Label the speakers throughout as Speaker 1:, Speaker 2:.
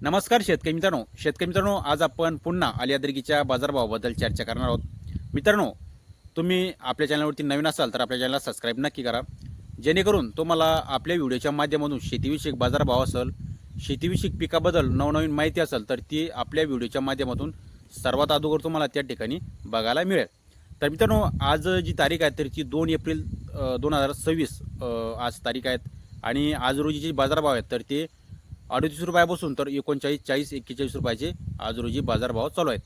Speaker 1: नमस्कार शेतकरी मित्रांनो, आज आपण पुन्हा आलियादर्गीच्या बाजारभावाबद्दल चर्चा करणार आहोत. मित्रांनो, तुम्ही आपल्या चॅनलवरती नवीन असाल तर आपल्या चॅनलला सबस्क्राईब नक्की करा, जेणेकरून तुम्हाला आपल्या व्हिडिओच्या माध्यमातून शेतीविषयक बाजारभाव असेल, शेतीविषयक पिकाबद्दल नवनवीन माहिती असेल तर ती आपल्या व्हिडिओच्या माध्यमातून सर्वात अगोदर तुम्हाला त्या ठिकाणी बघायला मिळेल. तर मित्रांनो, आज जी तारीख आहे तर ती 2 एप्रिल 2026 आज तारीख आहेत आणि आज रोजी जे बाजारभाव आहेत तर ते 38 रुपयापासून तर 39, 40, 41 रुपयाचे आज रोजी बाजारभाव चालू आहेत.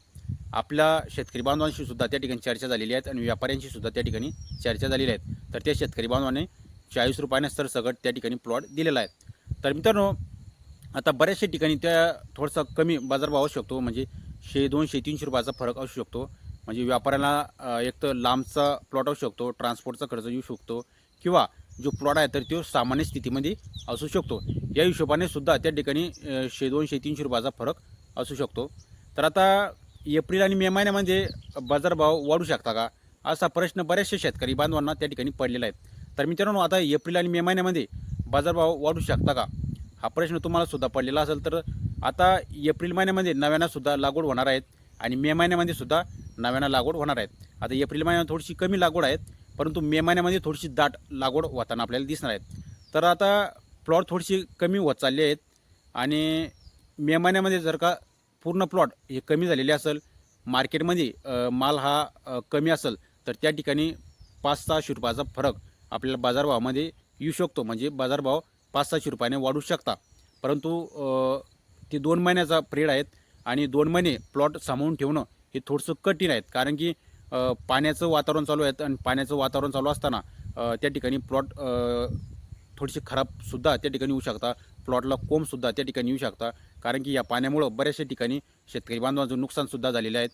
Speaker 1: आपल्या शेतकरी बांधवांशी सुद्धा त्या ठिकाणी चर्चा झालेली आहेत आणि व्यापाऱ्यांशी सुद्धा त्या ठिकाणी चर्चा झालेली आहेत. तर त्या शेतकरी बांधवांनी 40 रुपयाने सरसकट त्या ठिकाणी प्लॉट दिलेला आहे. तर मित्रांनो, आता बऱ्याचशा ठिकाणी त्या थोडासा कमी बाजारभाव असू शकतो, म्हणजे 100, 200, 300 रुपयाचा फरक असू शकतो. म्हणजे व्यापाऱ्याला एक तर लांबचा प्लॉट असू शकतो, ट्रान्सपोर्टचा खर्च येऊ शकतो, किंवा जो प्लॉट आहे तर तो सामान्य स्थितीमध्ये असू शकतो. या हिशोबाने सुद्धा त्या ठिकाणी 100, 200, 300 रुपयाचा फरक असू शकतो. तर आता एप्रिल आणि मे महिन्यामध्ये बाजारभाव वाढू शकता का, असा प्रश्न बऱ्याचशा शेतकरी बांधवांना त्या ठिकाणी पडलेला आहे. तर मित्रांनो, आता एप्रिल आणि मे महिन्यामध्ये बाजारभाव वाढू शकता का, हा प्रश्न तुम्हाला सुद्धा पडलेला असेल. तर आता एप्रिल महिन्यामध्ये नव्यानं सुद्धा लागवड होणार आहेत आणि मे महिन्यामध्ये सुद्धा नव्यानं लागवड होणार आहेत. आता एप्रिल महिन्यात थोडीशी कमी लागवड आहेत, परंतु मे महिन्यामध्ये थोडीशी दाट लागवड होताना आपल्याला दिसणार आहेत. तर आता प्लॉट थोडीशी कमी होत चालली आहेत आणि मे महिन्यामध्ये जर का पूर्ण प्लॉट हे कमी झालेले असेल, मार्केटमध्ये माल हा कमी असेल, तर त्या ठिकाणी 500-600 रुपयाचा फरक आपल्याला बाजारभावामध्ये येऊ शकतो. म्हणजे बाजारभाव 500-600 रुपयाने वाढू शकता. परंतु ते 2 महिन्याचा पिरियड आहेत आणि 2 महिने प्लॉट सांभाळून ठेवणं हे थोडंसं कठीण आहेत. कारण की पाण्याचं वातावरण चालू आहे आणि पाण्याचं वातावरण चालू असताना त्या ठिकाणी प्लॉट थोडीशी खराबसुद्धा त्या ठिकाणी येऊ शकता. प्लॉटला कोंबसुद्धा त्या ठिकाणी येऊ शकता. कारण की या पाण्यामुळं बऱ्याचशा ठिकाणी शेतकरी बांधवांचं नुकसानसुद्धा झालेलं आहे.